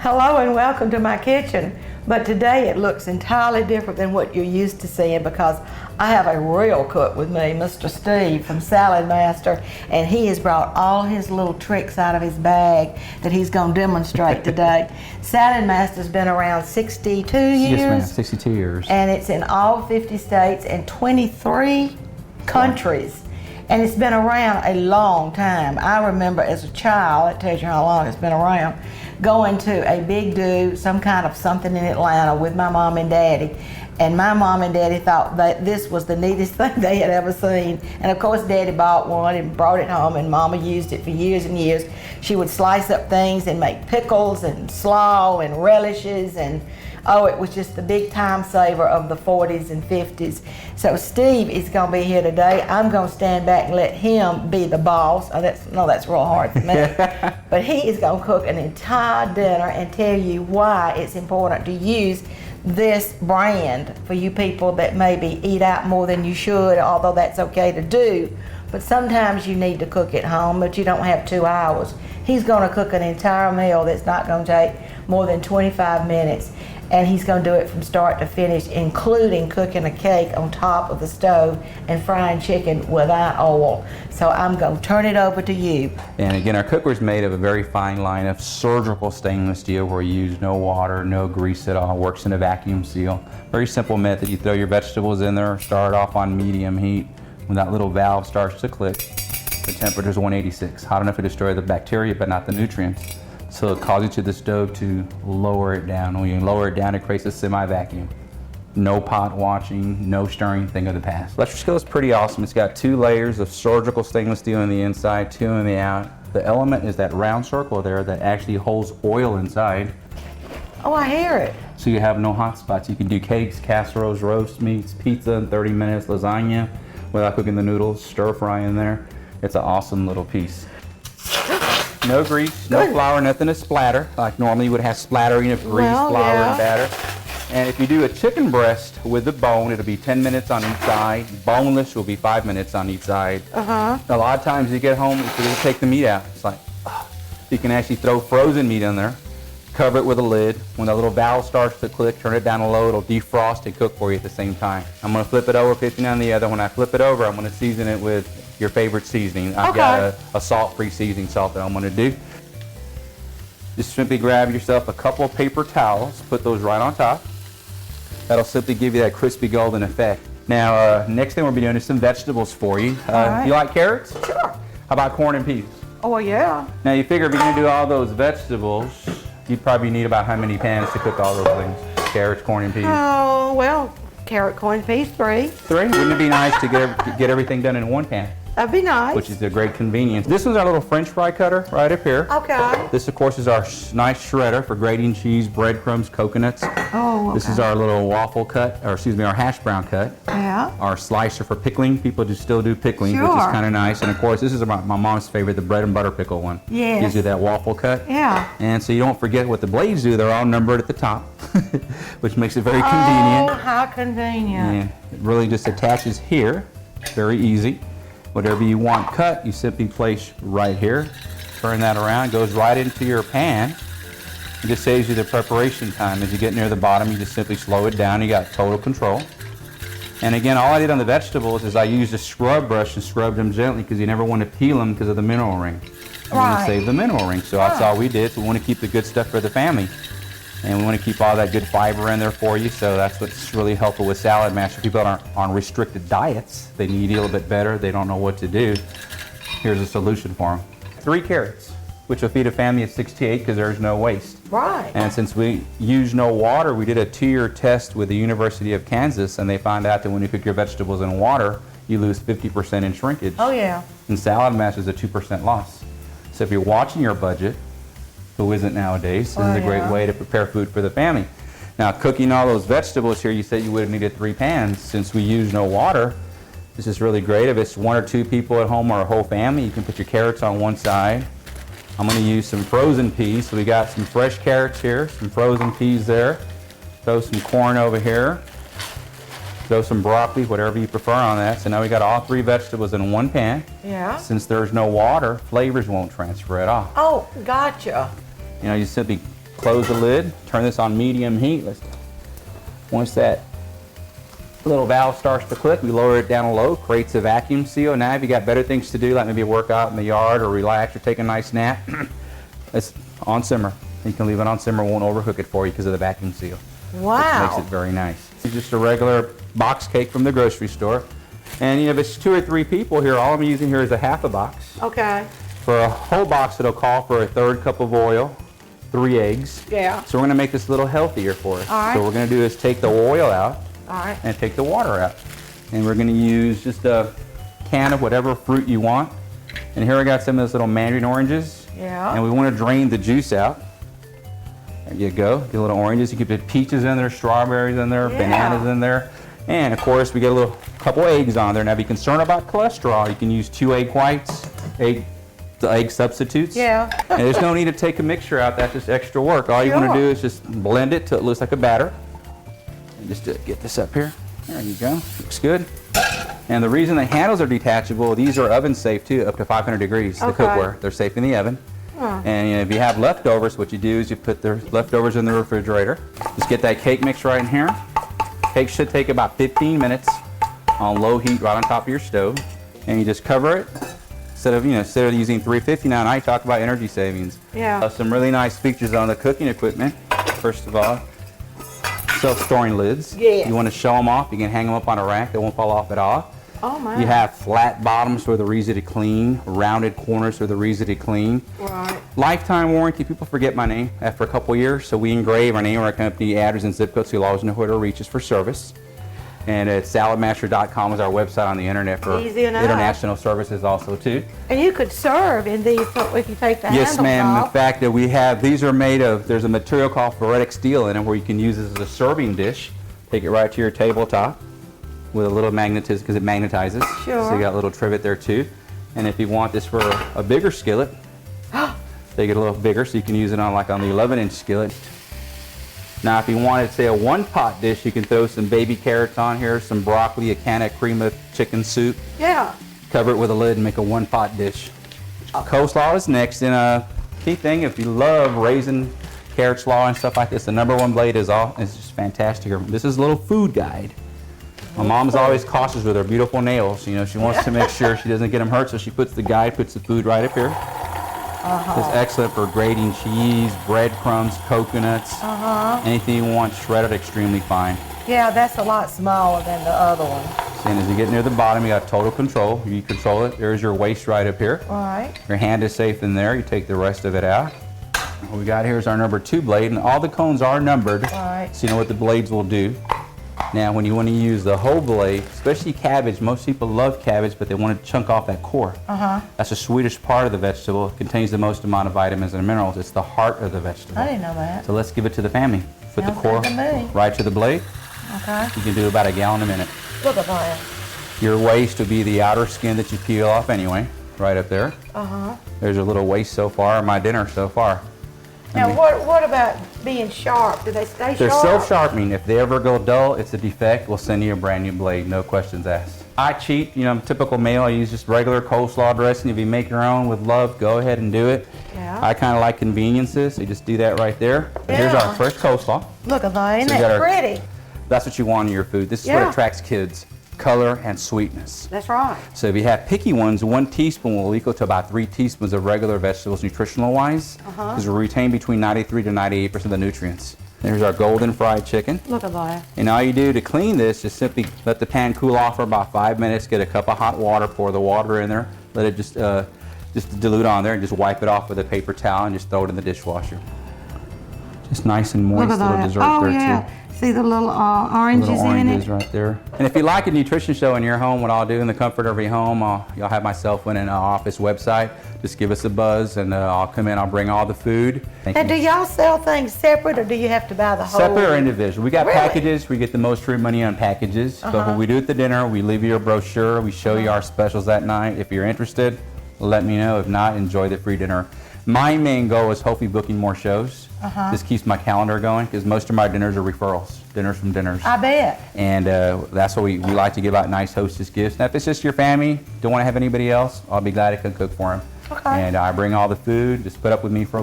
Hello and welcome to my kitchen. But today it looks entirely different than what you're used to seeing because I have a real cook with me, Mr. Steve from Saladmaster, and he has brought all his little tricks out of his bag that he's going to demonstrate today. Saladmaster's been around 62 years. Yes, ma'am, 62 years. And it's in all 50 states and 23 countries. And it's been around a long time. I remember as a child, that tells you how long it's been around, going to a big do, some kind of something in Atlanta with my mom and daddy. And my mom and daddy thought that this was the neatest thing they had ever seen. And of course, daddy bought one and brought it home, and mama used it for years and years. She would slice up things and make pickles and slaw and relishes, and oh, it was just the big time saver of the 40s and 50s. So Steve is going to be here today. I'm going to stand back and let him be the boss. Oh, that's real hard for me. But he is going to cook an entire dinner and tell you why it's important to use this brand for you people that maybe eat out more than you should, although that's okay to do. But sometimes you need to cook at home, but you don't have 2 hours. He's going to cook an entire meal that's not going to take more than 25 minutes. And he's going to do it from start to finish, including cooking a cake on top of the stove and frying chicken without oil. So I'm going to turn it over to you. And again, our cookware is made of a very fine line of surgical stainless steel where you use no water, no grease at all. It works in a vacuum seal. Very simple method. You throw your vegetables in there, start off on medium heat. When that little valve starts to click, the temperature is 186. Hot enough to destroy the bacteria, but not the nutrients. So it causes you the stove to lower it down. When you lower it down, it creates a semi-vacuum. No pot washing, no stirring, thing of the past. Electric skillet is pretty awesome. It's got 2 layers of surgical stainless steel on the inside, 2 on the out. The element is that round circle there that actually holds oil inside. Oh, I hear it. So you have no hot spots. You can do cakes, casseroles, roast meats, pizza in 30 minutes, lasagna without cooking the noodles, stir fry in there. It's an awesome little piece. No grease, no flour, nothing to splatter. Like normally you would have splattering of grease, flour, and batter. And if you do a chicken breast with the bone, it'll be 10 minutes on each side. Boneless will be 5 minutes on each side. A lot of times you get home, it'll take the meat out. It's like, you can actually throw frozen meat in there, cover it with a lid. When the little valve starts to click, turn it down low, it'll defrost and cook for you at the same time. I'm gonna flip it over, 50 on the other. When I flip it over, I'm gonna season it with your favorite seasoning. I've got a salt-free seasoning salt that I'm gonna do. Just simply grab yourself a couple of paper towels, put those right on top. That'll simply give you that crispy golden effect. Now, next thing we'll be doing is some vegetables for you. You like carrots? Sure. How about corn and peas? Oh, yeah. Now you figure if you're gonna do all those vegetables, you probably need about how many pans to cook all those things? Carrots, corn, and peas. Oh, well, carrot, corn, peas, 3. 3? Wouldn't it be nice to get everything done in one pan? That'd be nice. Which is a great convenience. This one's our little French fry cutter right up here. Okay. This, of course, is our nice shredder for grating cheese, breadcrumbs, coconuts. Oh, okay. This is our little waffle cut, or excuse me, our hash brown cut. Yeah. Our slicer for pickling. People just still do pickling, Sure. which is kind of nice. And of course, this is my mom's favorite, the bread and butter pickle one. Yes. Gives you that waffle cut. Yeah. And so you don't forget what the blades do. They're all numbered at the top, which makes it very convenient. Oh, how convenient. And it really just attaches here. Very easy. Whatever you want cut, you simply place right here. Turn that around, goes right into your pan. It just saves you the preparation time. As you get near the bottom, you just simply slow it down. You got total control. And again, all I did on the vegetables is I used a scrub brush and scrubbed them gently because you never want to peel them because of the mineral ring. You want to save the mineral ring. So that's all we did. So we want to keep the good stuff for the family. And we want to keep all that good fiber in there for you, so that's what's really helpful with Saladmaster. People that aren't on restricted diets, they need to eat a little bit better, they don't know what to do. Here's a solution for them. 3 carrots, which will feed a family of 6 to 8 because there's no waste. Right. And since we use no water, we did a 2-year test with the University of Kansas, and they found out that when you cook your vegetables in water, you lose 50% in shrinkage. Oh, yeah. And Saladmaster is a 2% loss. So if you're watching your budget, who isn't nowadays, this is a great way to prepare food for the family. Now, cooking all those vegetables here, you said you would have needed 3 pans. Since we use no water, this is really great. If it's 1 or 2 people at home or a whole family, you can put your carrots on one side. I'm going to use some frozen peas. So we got some fresh carrots here, some frozen peas there. Throw some corn over here. Throw some broccoli, whatever you prefer on that. So now we got all 3 vegetables in one pan. Yeah. Since there's no water, flavors won't transfer at all. Oh, gotcha. You know, you simply close the lid, turn this on medium heat. Once that little valve starts to click, we lower it down low, creates a vacuum seal. Now if you got better things to do, like maybe work out in the yard or relax or take a nice nap, it's on simmer. You can leave it on simmer, won't overcook it for you because of the vacuum seal. Wow. Which makes it very nice. It's just a regular box cake from the grocery store. And if it's 2 or 3 people here, all I'm using here is a half a box. Okay. For a whole box, it'll call for a 1/3 cup of oil, 3 eggs. Yeah. So we're gonna make this a little healthier for us. All right. So what we're gonna do is take the oil out. All right. And take the water out. And we're gonna use just a can of whatever fruit you want. And here I got some of those little mandarin oranges. Yeah. And we wanna drain the juice out. There you go, get little oranges. You can put peaches in there, strawberries in there, Yeah. bananas in there. And of course, we get a couple eggs on there. Now, if you're concerned about cholesterol, you can use 2 egg whites, the egg substitutes. Yeah. And there's no need to take a mixture out. That's just extra work. All you want to Sure. do is just blend it till it looks like a batter. And just get this up here. There you go. Looks good. And the reason the handles are detachable, these are oven safe too, up to 500 degrees. The Okay. cookware, they're safe in the oven. And if you have leftovers, what you do is you put the leftovers in the refrigerator. Just get that cake mix right in here. Cake should take about 15 minutes on low heat right on top of your stove. And you just cover it. Instead of using 350 now, I talk about energy savings. Yeah. Some really nice features on the cooking equipment. First of all, self-storing lids. Yeah. You want to show them off, you can hang them up on a rack. They won't fall off at all. Oh my. You have flat bottoms so they're easy to clean, rounded corners so they're easy to clean. Right. Lifetime warranty. People forget my name after a couple years, so we engrave our name, our company, address, and zip code so you'll always know where to reach us for service. And at saladmaster.com is our website on the internet for Easy enough. international services also too. And you could serve in these if you take the Yes, handles ma'am. In off. fact, we have, these are made of, there's a material called ferritic steel in it where you can use this as a serving dish. Take it right to your tabletop with a little magnetism because it magnetizes. Sure. So you got a little trivet there too. And if you want this for a bigger skillet, they get a little bigger so you can use it on the 11-inch skillet. Now if you wanted, say, a 1-pot dish, you can throw some baby carrots on here, some broccoli, a can of cream of chicken soup. Yeah. Cover it with a lid and make a 1-pot dish. Coleslaw is next, and key thing, if you love raisin, carrot slaw and stuff like this, the #1 blade is just fantastic. This is a little food guide. My mom's always cautious with her beautiful nails. You know, she wants to make sure she doesn't get them hurt, so she puts the guide, puts the food right up here. It's excellent for grating cheese, breadcrumbs, coconuts, anything you want shredded extremely fine. Yeah, that's a lot smaller than the other one. And as you get near the bottom, you got total control. You control it. There's your waist right up here. All right. Your hand is safe in there. You take the rest of it out. What we got here is our #2 blade, and all the cones are numbered, Right. so you know what the blades will do. Now, when you want to use the whole blade, especially cabbage, most people love cabbage, but they want to chunk off that core. That's the sweetest part of the vegetable. It contains the most amount of vitamins and minerals. It's the heart of the vegetable. I didn't know that. So let's give it to the family. Put the Sounds core good to me. right to the blade. Okay. You can do about 1 gallon a minute. Look at that. Your waist will be the outer skin that you peel off anyway, right up there. Uh-huh. There's your little waist so far, my dinner so far. Now, what about being sharp? Do they stay They're sharp? self-sharpening. If they ever go dull, it's a defect. We'll send you a brand new blade, no questions asked. I cheat, I'm a typical male. I use just regular coleslaw dressing. If you make your own with love, go ahead and do it. Yeah. I kind of like conveniences, so you just do that right there. Here's our fresh coleslaw. Look at that. Isn't So you got that our- pretty? That's what you want in your food. This is what Yeah. attracts kids, color and sweetness. That's right. So if you have picky ones, 1 teaspoon will equal to about 3 teaspoons of regular vegetables nutritional wise, because we retain between 93 to 98% of the nutrients. There's our golden fried chicken. Look at that. And all you do to clean this is simply let the pan cool off for about 5 minutes, get a cup of hot water, pour the water in there, let it just dilute on there, and just wipe it off with a paper towel and just throw it in the dishwasher. Just nice and moist Look at little that. dessert Oh, there yeah. too. See the little oranges Little in oranges it? right there. And if you like a nutrition show in your home, what I'll do in the comfort of your home, you'll have my cell phone and office website. Just give us a buzz and I'll come in, I'll bring all the food. Now, do y'all sell things separate, or do you have to buy the whole? Separate or individual. We got Really? packages. We get the most free money on packages. But when we do at the dinner, we leave you a brochure. We show you our specials that night. If you're interested, let me know. If not, enjoy the free dinner. My main goal is hopefully booking more shows. This keeps my calendar going because most of my dinners are referrals, dinners from dinners. I bet. And that's what we like to give out nice hostess gifts. Now, if it's just your family, don't want to have anybody else, I'll be glad I can cook for them. Okay. And I bring all the food. Just put up with me for a